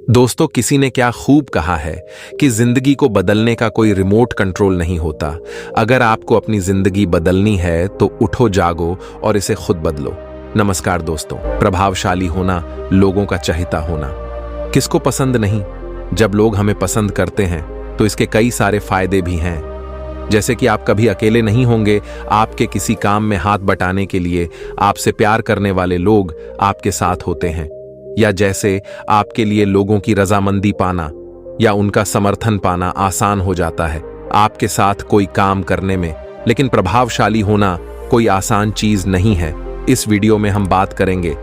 दोस्तों, किसी ने क्या खूब कहा है कि जिंदगी को बदलने का कोई रिमोट कंट्रोल नहीं होता। अगर आपको अपनी जिंदगी बदलनी है तो उठो, जागो और इसे खुद बदलो। नमस्कार दोस्तों। प्रभावशाली होना, लोगों का चहेता होना किसको पसंद नहीं। जब लोग हमें पसंद करते हैं तो इसके कई सारे फायदे भी हैं। जैसे कि आप कभी अकेले नहीं होंगे। आपके किसी काम में हाथ बटाने के लिए आपसे प्यार करने वाले लोग आपके साथ होते हैं, या जैसे आपके लिए लोगों की रजामंदी पाना या उनका समर्थन पाना आसान हो जाता है आपके साथ कोई काम करने में। लेकिन प्रभावशाली होना कोई आसान चीज नहीं है। इस वीडियो में हम बात करेंगे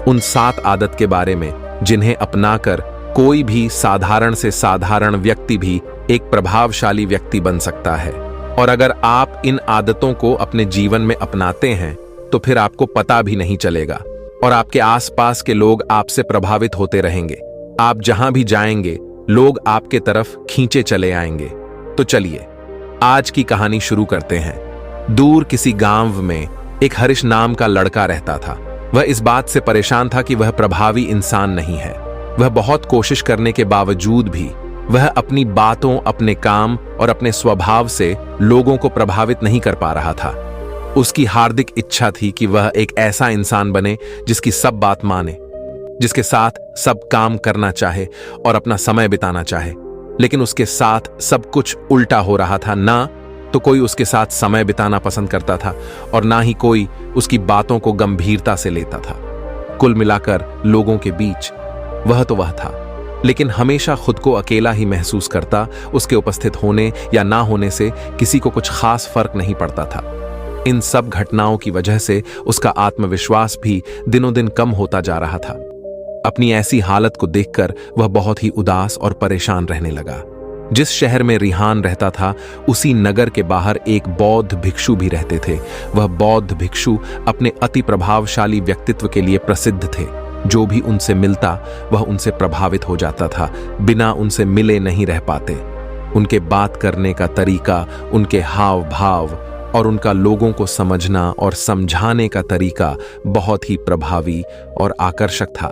उन 7 आदत के बारे में जिन्हें अपनाकर कोई भी साधारण से साधारण व्यक्ति भी एक प्रभावशाली व्यक्ति बन सकता है। और अगर आप इन आदतों को अपने जीवन में अपनाते हैं तो फिर आपको पता भी नहीं चलेगा और आपके आसपास के लोग आपसे प्रभावित होते रहेंगे। आप जहां भी जाएंगे लोग आपके तरफ खींचे चले आएंगे। तो चलिए आज की कहानी शुरू करते हैं। दूर किसी गांव में एक हरीश नाम का लड़का रहता था। वह इस बात से परेशान था कि वह प्रभावी इंसान नहीं है। वह बहुत कोशिश करने के बावजूद भी वह अपनी बातों, अपने काम और अपने स्वभाव से लोगों को प्रभावित नहीं कर पा रहा था। उसकी हार्दिक इच्छा थी कि वह एक ऐसा इंसान बने जिसकी सब बात माने, जिसके साथ सब काम करना चाहे और अपना समय बिताना चाहे। लेकिन उसके साथ सब कुछ उल्टा हो रहा था। ना तो कोई उसके साथ समय बिताना पसंद करता था और ना ही कोई उसकी बातों को गंभीरता से लेता था। कुल मिलाकर लोगों के बीच वह तो वह था, लेकिन हमेशा खुद को अकेला ही महसूस करता। उसके उपस्थित होने या ना होने से किसी को कुछ खास फर्क नहीं पड़ता था। इन सब घटनाओं की वजह से उसका आत्मविश्वास भी दिनों दिन कम होता जा रहा था। अपनी ऐसी हालत को देखकर वह बहुत ही उदास और परेशान रहने लगा। जिस शहर में रिहान रहता था उसी नगर के बाहर एक बौद्ध भिक्षु भी रहते थे। वह बौद्ध भिक्षु अपने अति प्रभावशाली व्यक्तित्व के लिए प्रसिद्ध थे। जो भी उनसे मिलता वह उनसे प्रभावित हो जाता था, बिना उनसे मिले नहीं रह पाते। उनके बात करने का तरीका, उनके हाव भाव और उनका लोगों को समझना और समझाने का तरीका बहुत ही प्रभावी और आकर्षक था।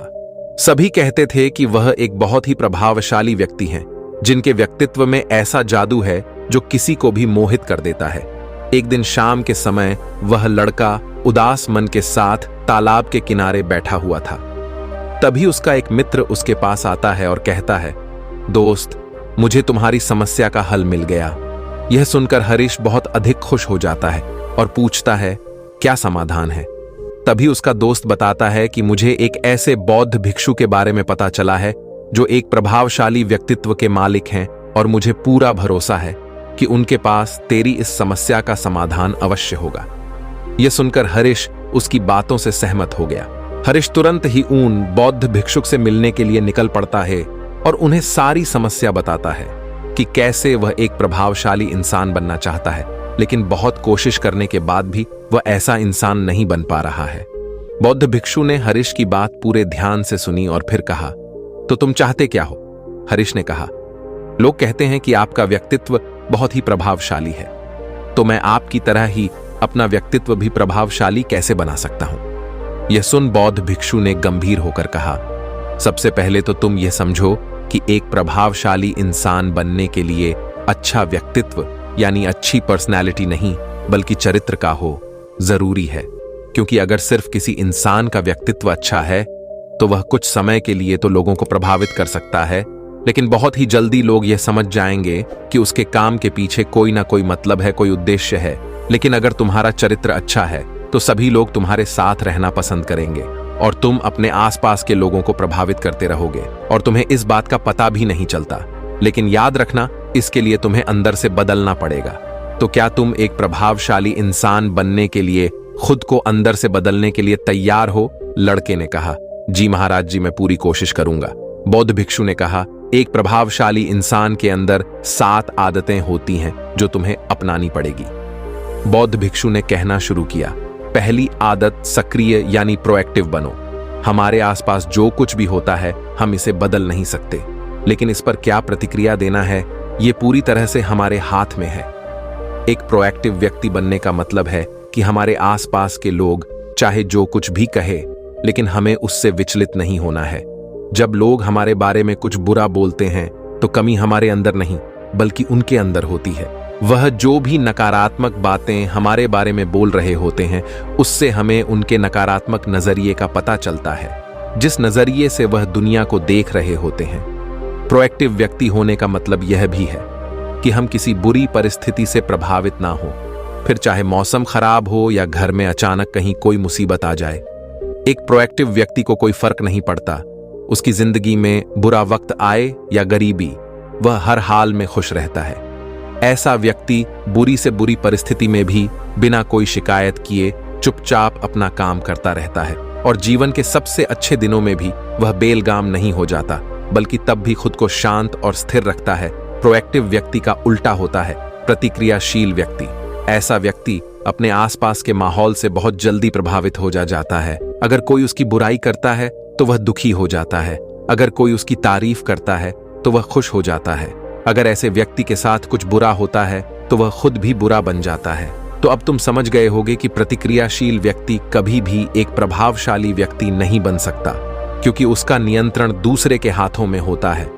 सभी कहते थे कि वह एक बहुत ही प्रभावशाली व्यक्ति हैं, जिनके व्यक्तित्व में ऐसा जादू है जो किसी को भी मोहित कर देता है। एक दिन शाम के समय वह लड़का उदास मन के साथ तालाब के किनारे बैठा हुआ था। तभी उसका एक मित्र उसके पास आता है और कहता है, दोस्त, मुझे तुम्हारी समस्या का हल मिल गया। यह सुनकर हरीश बहुत अधिक खुश हो जाता है और पूछता है, क्या समाधान है? तभी उसका दोस्त बताता है कि मुझे एक ऐसे बौद्ध भिक्षु के बारे में पता चला है जो एक प्रभावशाली व्यक्तित्व के मालिक हैं और मुझे पूरा भरोसा है कि उनके पास तेरी इस समस्या का समाधान अवश्य होगा। यह सुनकर हरीश उसकी बातों से सहमत हो गया। हरीश तुरंत ही उन बौद्ध भिक्षुक से मिलने के लिए निकल पड़ता है और उन्हें सारी समस्या बताता है कि कैसे वह एक प्रभावशाली इंसान बनना चाहता है, लेकिन बहुत कोशिश करने के बाद भी वह ऐसा इंसान नहीं बन पा रहा है। बौद्ध भिक्षु ने हरीश की बात पूरे ध्यान से सुनी और फिर कहा, तो तुम चाहते क्या हो? हरीश ने कहा, लोग कहते हैं कि आपका व्यक्तित्व बहुत ही प्रभावशाली है, तो मैं आपकी तरह ही अपना व्यक्तित्व भी प्रभावशाली कैसे बना सकता हूं? यह सुन बौद्ध भिक्षु ने गंभीर होकर कहा, सबसे पहले तो तुम यह समझो कि एक प्रभावशाली इंसान बनने के लिए अच्छा व्यक्तित्व यानी अच्छी पर्सनैलिटी नहीं बल्कि चरित्र का हो जरूरी है। क्योंकि अगर सिर्फ किसी इंसान का व्यक्तित्व अच्छा है तो वह कुछ समय के लिए तो लोगों को प्रभावित कर सकता है, लेकिन बहुत ही जल्दी लोग यह समझ जाएंगे कि उसके काम के पीछे कोई ना कोई मतलब है, कोई उद्देश्य है। लेकिन अगर तुम्हारा चरित्र अच्छा है तो सभी लोग तुम्हारे साथ रहना पसंद करेंगे और तुम अपने आसपास के लोगों को प्रभावित करते रहोगे और तुम्हें इस बात का पता भी नहीं चलता। लेकिन याद रखना, इसके लिए तुम्हें अंदर से बदलना पड़ेगा। तो क्या तुम एक प्रभावशाली इंसान बनने के लिए खुद को अंदर से बदलने के लिए तैयार हो? लड़के ने कहा, जी महाराज जी, मैं पूरी कोशिश करूंगा। बौद्ध भिक्षु ने कहा, एक प्रभावशाली इंसान के अंदर 7 आदतें होती हैं जो तुम्हें अपनानी पड़ेगी। बौद्ध भिक्षु ने कहना शुरू किया, पहली आदत सक्रिय यानी प्रोएक्टिव बनो। हमारे आसपास जो कुछ भी होता है हम इसे बदल नहीं सकते, लेकिन इस पर क्या प्रतिक्रिया देना है ये पूरी तरह से हमारे हाथ में है। एक प्रोएक्टिव व्यक्ति बनने का मतलब है कि हमारे आसपास के लोग चाहे जो कुछ भी कहे, लेकिन हमें उससे विचलित नहीं होना है। जब लोग हमारे बारे में कुछ बुरा बोलते हैं तो कमी हमारे अंदर नहीं बल्कि उनके अंदर होती है। वह जो भी नकारात्मक बातें हमारे बारे में बोल रहे होते हैं उससे हमें उनके नकारात्मक नजरिए का पता चलता है, जिस नजरिए से वह दुनिया को देख रहे होते हैं। प्रोएक्टिव व्यक्ति होने का मतलब यह भी है कि हम किसी बुरी परिस्थिति से प्रभावित ना हो, फिर चाहे मौसम खराब हो या घर में अचानक कहीं कोई मुसीबत आ जाए। एक प्रोएक्टिव व्यक्ति को कोई फर्क नहीं पड़ता, उसकी जिंदगी में बुरा वक्त आए या गरीबी, वह हर हाल में खुश रहता है। ऐसा व्यक्ति बुरी से बुरी परिस्थिति में भी बिना कोई शिकायत किए चुपचाप अपना काम करता रहता है और जीवन के सबसे अच्छे दिनों में भी वह बेलगाम नहीं हो जाता, बल्कि तब भी खुद को शांत और स्थिर रखता है। प्रोएक्टिव व्यक्ति का उल्टा होता है प्रतिक्रियाशील व्यक्ति। ऐसा व्यक्ति अपने आसपास के माहौल से बहुत जल्दी प्रभावित हो जाता है। अगर कोई उसकी बुराई करता है तो वह दुखी हो जाता है, अगर कोई उसकी तारीफ करता है तो वह खुश हो जाता है। अगर ऐसे व्यक्ति के साथ कुछ बुरा होता है तो वह खुद भी बुरा बन जाता है। तो अब तुम समझ गए होगे कि प्रतिक्रियाशील व्यक्ति कभी भी एक प्रभावशाली व्यक्ति नहीं बन सकता, क्योंकि उसका नियंत्रण दूसरे के हाथों में होता है।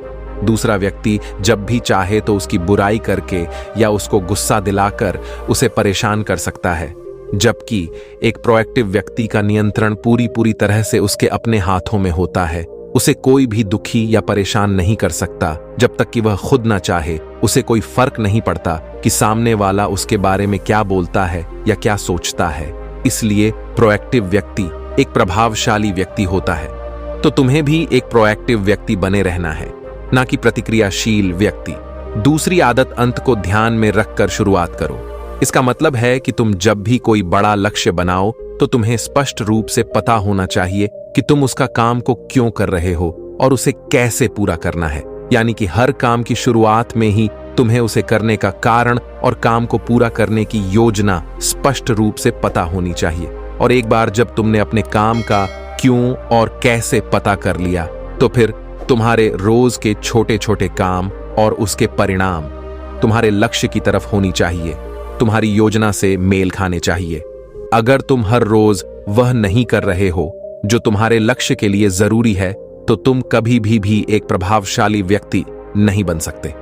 दूसरा व्यक्ति जब भी चाहे तो उसकी बुराई करके या उसको गुस्सा दिलाकर उसे परेशान कर सकता है, जबकि एक प्रोएक्टिव व्यक्ति का नियंत्रण पूरी तरह से उसके अपने हाथों में होता है। उसे कोई भी दुखी या परेशान नहीं कर सकता जब तक कि वह खुद ना चाहे। उसे कोई फर्क नहीं पड़ता कि सामने वाला उसके बारे में क्या बोलता है या क्या सोचता है। इसलिए प्रोएक्टिव व्यक्ति एक प्रभावशाली व्यक्ति होता है। तो तुम्हें भी एक प्रोएक्टिव व्यक्ति बने रहना है, ना कि प्रतिक्रियाशील व्यक्ति। दूसरी आदत, अंत को ध्यान में रखकर शुरुआत करो। इसका मतलब है कि तुम जब भी कोई बड़ा लक्ष्य बनाओ तो तुम्हें स्पष्ट रूप से पता होना चाहिए कि तुम उसका काम को क्यों कर रहे हो और उसे कैसे पूरा करना है। यानी कि हर काम की शुरुआत में ही तुम्हें उसे करने का कारण और काम को पूरा करने की योजना स्पष्ट रूप से पता होनी चाहिए। और एक बार जब तुमने अपने काम का क्यों और कैसे पता कर लिया, तो फिर तुम्हारे रोज के छोटे छोटे काम और उसके परिणाम तुम्हारे लक्ष्य की तरफ होनी चाहिए, तुम्हारी योजना से मेल खाने चाहिए। अगर तुम हर रोज वह नहीं कर रहे हो जो तुम्हारे लक्ष्य के लिए जरूरी है, तो तुम कभी भी एक प्रभावशाली व्यक्ति नहीं बन सकते।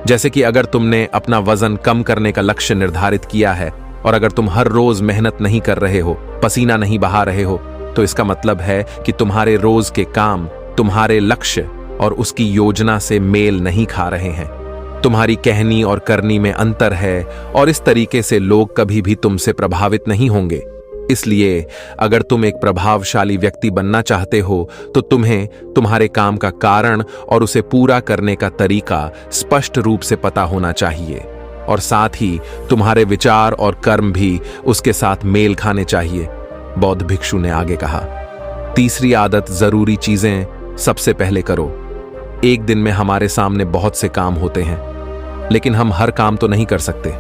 जैसे कि अगर तुमने अपना वजन कम करने का लक्ष्य निर्धारित किया है और अगर तुम हर रोज मेहनत नहीं कर रहे हो, पसीना नहीं बहा रहे हो, तो इसका मतलब है कि तुम्हारे रोज के काम तुम्हारे लक्ष्य और उसकी योजना से मेल नहीं खा रहे हैं। तुम्हारी कहनी और करनी में अंतर है और इस तरीके से लोग कभी भी तुमसे प्रभावित नहीं होंगे। इसलिए अगर तुम एक प्रभावशाली व्यक्ति बनना चाहते हो तो तुम्हें तुम्हारे काम का कारण और उसे पूरा करने का तरीका स्पष्ट रूप से पता होना चाहिए, और साथ ही तुम्हारे विचार और कर्म भी उसके साथ मेल खाने चाहिए। बौद्ध भिक्षु ने आगे कहा, तीसरी आदत, जरूरी चीजें सबसे पहले करो। एक दिन में हमारे सामने बहुत से काम होते हैं, लेकिन हम हर काम तो नहीं कर सकते।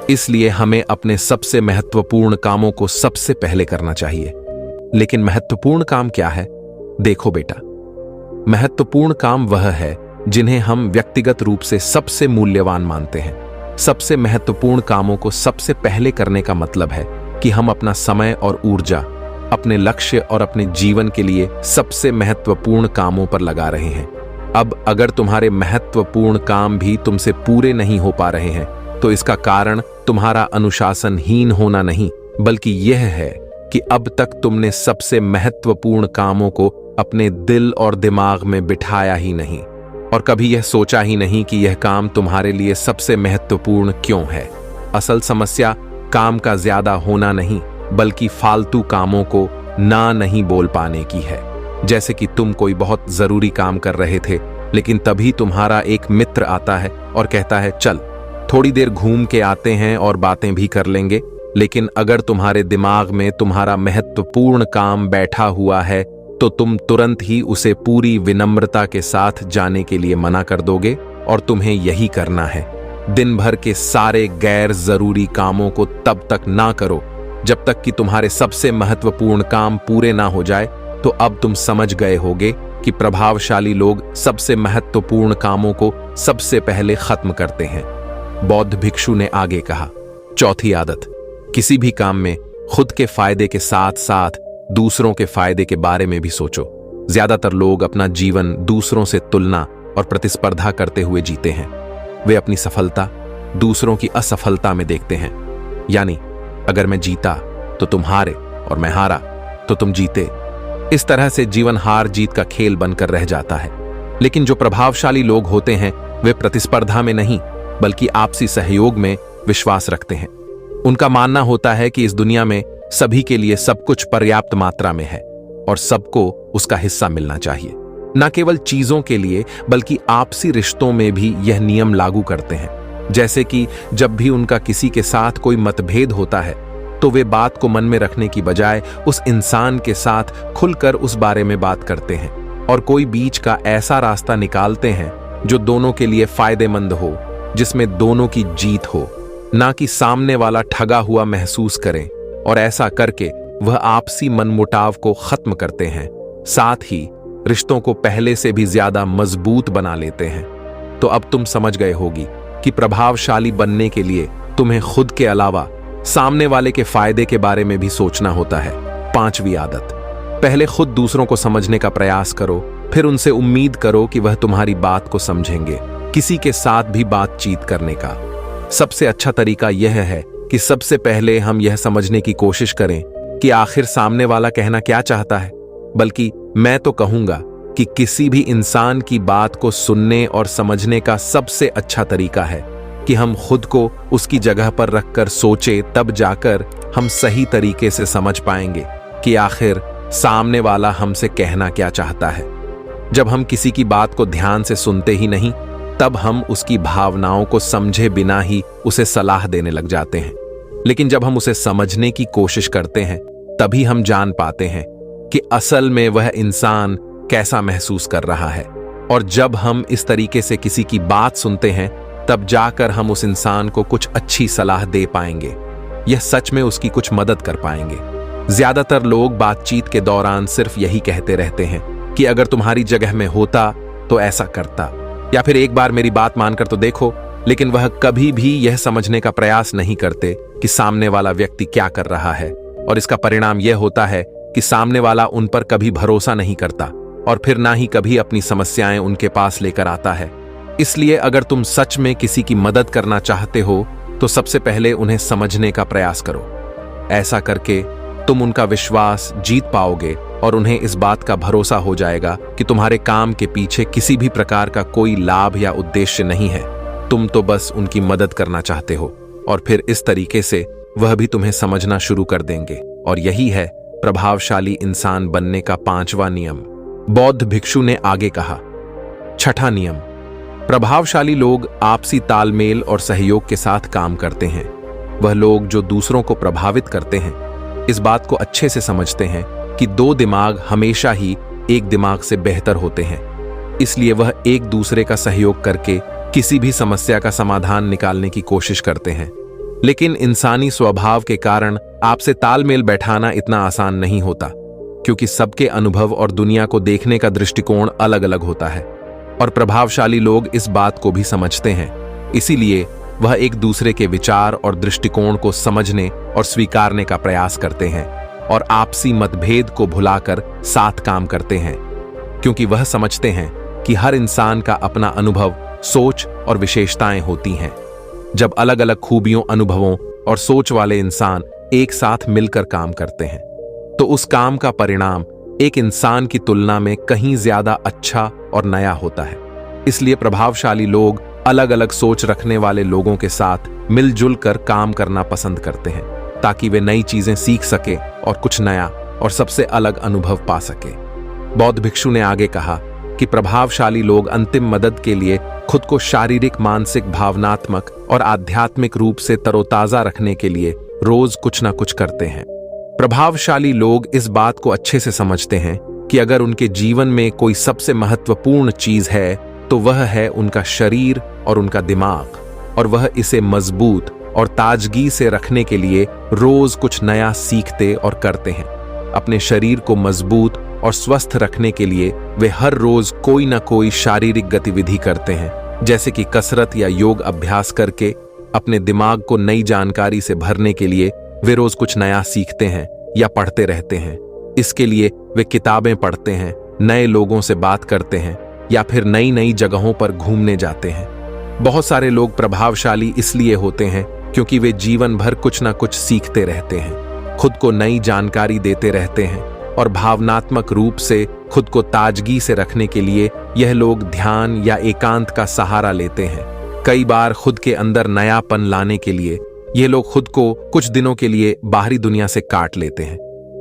इसलिए हमें अपने सबसे महत्वपूर्ण कामों को सबसे पहले करना चाहिए। लेकिन महत्वपूर्ण काम क्या है? देखो बेटा, महत्वपूर्ण काम वह है जिन्हें हम व्यक्तिगत रूप से सबसे मूल्यवान मानते हैं। सबसे महत्वपूर्ण कामों को सबसे पहले करने का मतलब है कि हम अपना समय और ऊर्जा अपने लक्ष्य और अपने जीवन के लिए सबसे महत्वपूर्ण कामों पर लगा रहे हैं। अब अगर तुम्हारे महत्वपूर्ण काम भी तुमसे पूरे नहीं हो पा रहे हैं, तो इसका कारण तुम्हारा अनुशासनहीन होना नहीं, बल्कि यह है कि अब तक तुमने सबसे महत्वपूर्ण कामों को अपने दिल और दिमाग में बिठाया ही नहीं और कभी यह सोचा ही नहीं कि यह काम तुम्हारे लिए सबसे महत्वपूर्ण क्यों है। असल समस्या काम का ज्यादा होना नहीं, बल्कि फालतू कामों को ना नहीं बोल पाने की है। जैसे कि तुम कोई बहुत जरूरी काम कर रहे थे, लेकिन तभी तुम्हारा एक मित्र आता है और कहता है, चल थोड़ी देर घूम के आते हैं और बातें भी कर लेंगे। लेकिन अगर तुम्हारे दिमाग में तुम्हारा महत्वपूर्ण काम बैठा हुआ है, तो तुम तुरंत ही उसे पूरी विनम्रता के साथ जाने के लिए मना कर दोगे और तुम्हें यही करना है। दिन भर के सारे गैर जरूरी कामों को तब तक ना करो जब तक कि तुम्हारे सबसे महत्वपूर्ण काम पूरे ना हो जाए। तो अब तुम समझ गए होगे कि प्रभावशाली लोग सबसे महत्वपूर्ण कामों को सबसे पहले खत्म करते हैं। बौद्ध भिक्षु ने आगे कहा, चौथी आदत, किसी भी काम में खुद के फायदे के साथ साथ दूसरों के फायदे के बारे में भी सोचो। ज्यादातर लोग अपना जीवन दूसरों से तुलना और प्रतिस्पर्धा करते हुए जीते हैं। वे अपनी सफलता दूसरों की असफलता में देखते हैं। यानी अगर मैं जीता तो तुम हारे और मैं हारा तो तुम जीते। इस तरह से जीवन हार जीत का खेल बनकर रह जाता है। लेकिन जो प्रभावशाली लोग होते हैं वे प्रतिस्पर्धा में नहीं बल्कि आपसी सहयोग में विश्वास रखते हैं। उनका मानना होता है कि इस दुनिया में सभी के लिए सब कुछ पर्याप्त मात्रा में है और सबको उसका हिस्सा मिलना चाहिए। न केवल चीजों के लिए बल्कि आपसी रिश्तों में भी यह नियम लागू करते हैं। जैसे कि जब भी उनका किसी के साथ कोई मतभेद होता है तो वे बात को मन में रखने की बजाय उस इंसान के साथ खुलकर उस बारे में बात करते हैं और कोई बीच का ऐसा रास्ता निकालते हैं जो दोनों के लिए फायदेमंद हो, जिसमें दोनों की जीत हो, ना कि सामने वाला ठगा हुआ महसूस करें। और ऐसा करके वह आपसी मनमुटाव को खत्म करते हैं, साथ ही रिश्तों को पहले से भी ज्यादा मजबूत बना लेते हैं। तो अब तुम समझ गए होगी कि प्रभावशाली बनने के लिए तुम्हें खुद के अलावा सामने वाले के फायदे के बारे में भी सोचना होता है। 5वीं आदत, पहले खुद दूसरों को समझने का प्रयास करो, फिर उनसे उम्मीद करो कि वह तुम्हारी बात को समझेंगे। किसी के साथ भी बातचीत करने का सबसे अच्छा तरीका यह है कि सबसे पहले हम यह समझने की कोशिश करें कि आखिर सामने वाला कहना क्या चाहता है। बल्कि मैं तो कहूंगा कि किसी भी इंसान की बात को सुनने और समझने का सबसे अच्छा तरीका है कि हम खुद को उसकी जगह पर रखकर सोचे, तब जाकर हम सही तरीके से समझ पाएंगे कि आखिर सामने वाला हमसे कहना क्या चाहता है। जब हम किसी की बात को ध्यान से सुनते ही नहीं, तब हम उसकी भावनाओं को समझे बिना ही उसे सलाह देने लग जाते हैं। लेकिन जब हम उसे समझने की कोशिश करते हैं, तभी हम जान पाते हैं कि असल में वह इंसान कैसा महसूस कर रहा है। और जब हम इस तरीके से किसी की बात सुनते हैं, तब जाकर हम उस इंसान को कुछ अच्छी सलाह दे पाएंगे, यह सच में उसकी कुछ मदद कर पाएंगे। ज्यादातर लोग बातचीत के दौरान सिर्फ यही कहते रहते हैं कि अगर तुम्हारी जगह में होता तो ऐसा करता, या फिर एक बार मेरी बात मानकर तो देखो। लेकिन वह कभी भी यह समझने का प्रयास नहीं करते कि सामने वाला व्यक्ति क्या कर रहा है। और इसका परिणाम यह होता है कि सामने वाला उन पर कभी भरोसा नहीं करता और फिर ना ही कभी अपनी समस्याएं उनके पास लेकर आता है। इसलिए अगर तुम सच में किसी की मदद करना चाहते हो तो सबसे पहले उन्हें समझने का प्रयास करो। ऐसा करके तुम उनका विश्वास जीत पाओगे और उन्हें इस बात का भरोसा हो जाएगा कि तुम्हारे काम के पीछे किसी भी प्रकार का कोई लाभ या उद्देश्य नहीं है। तुम तो बस उनकी मदद करना चाहते हो और फिर इस तरीके से वह भी तुम्हें समझना शुरू कर देंगे। और यही है प्रभावशाली इंसान बनने का 5वां नियम। बौद्ध भिक्षु ने आगे कहा, 6ठा नियम, प्रभावशाली लोग आपसी तालमेल और सहयोग के साथ काम करते हैं। वह लोग जो दूसरों को प्रभावित करते हैं इस बात को अच्छे से समझते हैं कि 2 दिमाग हमेशा ही एक दिमाग से बेहतर होते हैं। इसलिए वह एक दूसरे का सहयोग करके किसी भी समस्या का समाधान निकालने की कोशिश करते हैं। लेकिन इंसानी स्वभाव के कारण आपसे तालमेल बैठाना इतना आसान नहीं होता, क्योंकि सबके अनुभव और दुनिया को देखने का दृष्टिकोण अलग अलग होता है। और प्रभावशाली लोग इस बात को भी समझते हैं। इसीलिए वह एक दूसरे के विचार और दृष्टिकोण को समझने और स्वीकारने का प्रयास करते हैं और आपसी मतभेद को भुलाकर साथ काम करते हैं, क्योंकि वह समझते हैं कि हर इंसान का अपना अनुभव, सोच और विशेषताएं होती हैं। जब अलग अलग खूबियों, अनुभवों और सोच वाले इंसान एक साथ मिलकर काम करते हैं तो उस काम का परिणाम एक इंसान की तुलना में कहीं ज्यादा अच्छा और नया होता है। इसलिए प्रभावशाली लोग अलग अलग सोच रखने वाले लोगों के साथ मिलजुल कर काम करना पसंद करते हैं, ताकि वे नई चीजें सीख सके और कुछ नया और सबसे अलग अनुभव पा सके। बौद्ध भिक्षु ने आगे कहा कि प्रभावशाली लोग अंतिम मदद के लिए खुद को शारीरिक, मानसिक, भावनात्मक और आध्यात्मिक रूप से तरोताजा रखने के लिए रोज कुछ ना कुछ करते हैं। प्रभावशाली लोग इस बात को अच्छे से समझते हैं कि अगर उनके जीवन में कोई सबसे महत्वपूर्ण चीज है तो वह है उनका शरीर और उनका दिमाग, और वह इसे मजबूत और ताजगी से रखने के लिए रोज कुछ नया सीखते और करते हैं। अपने शरीर को मजबूत और स्वस्थ रखने के लिए वे हर रोज कोई ना कोई शारीरिक गतिविधि करते हैं, जैसे कि कसरत या योग अभ्यास करके। अपने दिमाग को नई जानकारी से भरने के लिए वे रोज कुछ नया सीखते हैं या पढ़ते रहते हैं। इसके लिए वे किताबें पढ़ते हैं, नए लोगों से बात करते हैं या फिर नई नई जगहों पर घूमने जाते हैं। बहुत सारे लोग प्रभावशाली इसलिए होते हैं क्योंकि वे जीवन भर कुछ ना कुछ सीखते रहते हैं, खुद को नई जानकारी देते रहते हैं और भावनात्मक रूप से खुद को ताजगी से रखने के लिए यह लोग ध्यान या एकांत का सहारा लेते हैं। कई बार खुद के अंदर नयापन लाने के लिए यह लोग खुद को कुछ दिनों के लिए बाहरी दुनिया से काट लेते हैं।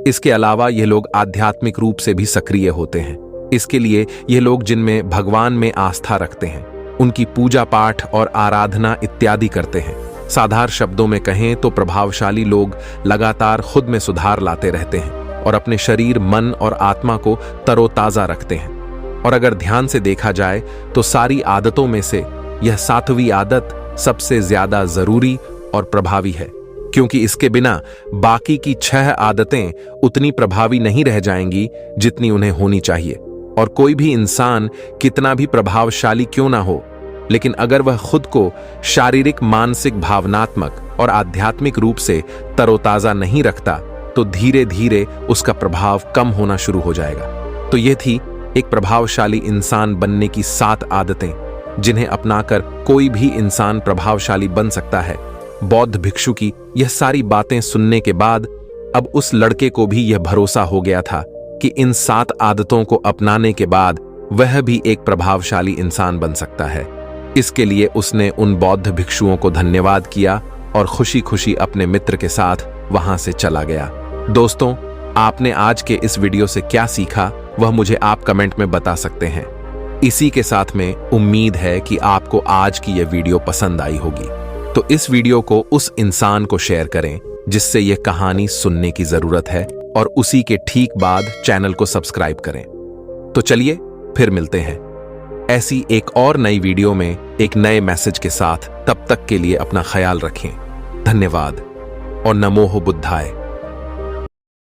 इसके अलावा यह लोग आध्यात्मिक रूप से भी सक्रिय होते हैं। इसके लिए यह लोग जिनमें भगवान में आस्था रखते हैं, उनकी पूजा पाठ और आराधना इत्यादि करते हैं। साधारण शब्दों में कहें तो प्रभावशाली लोग लगातार खुद में सुधार लाते रहते हैं और अपने शरीर, मन और आत्मा को तरोताजा रखते हैं। और अगर ध्यान से देखा जाए तो सारी आदतों में से यह 7वीं आदत सबसे ज्यादा जरूरी और प्रभावी है, क्योंकि इसके बिना बाकी की 6 आदतें उतनी प्रभावी नहीं रह जाएंगी जितनी उन्हें होनी चाहिए। और कोई भी इंसान कितना भी प्रभावशाली क्यों ना हो, लेकिन अगर वह खुद को शारीरिक, मानसिक, भावनात्मक और आध्यात्मिक रूप से तरोताजा नहीं रखता तो धीरे धीरे उसका प्रभाव कम होना शुरू हो जाएगा। तो यह थी एक प्रभावशाली इंसान बनने की 7 आदतें, जिन्हें अपनाकर कोई भी इंसान प्रभावशाली बन सकता है। बौद्ध भिक्षु की यह सारी बातें सुनने के बाद अब उस लड़के को भी यह भरोसा हो गया था कि इन 7 आदतों को अपनाने के बाद वह भी एक प्रभावशाली इंसान बन सकता है। इसके लिए उसने उन बौद्ध भिक्षुओं को धन्यवाद किया और खुशी खुशी अपने मित्र के साथ वहां से चला गया। दोस्तों, आपने आज के इस वीडियो से क्या सीखा वह मुझे आप कमेंट में बता सकते हैं। इसी के साथ में उम्मीद है कि आपको आज की यह वीडियो पसंद आई होगी, तो इस वीडियो को उस इंसान को शेयर करें जिससे यह कहानी सुनने की जरूरत है, और उसी के ठीक बाद चैनल को सब्सक्राइब करें। तो चलिए फिर मिलते हैं ऐसी एक और नई वीडियो में एक नए मैसेज के साथ। तब तक के लिए अपना ख्याल रखें। धन्यवाद और नमो बुद्धाय।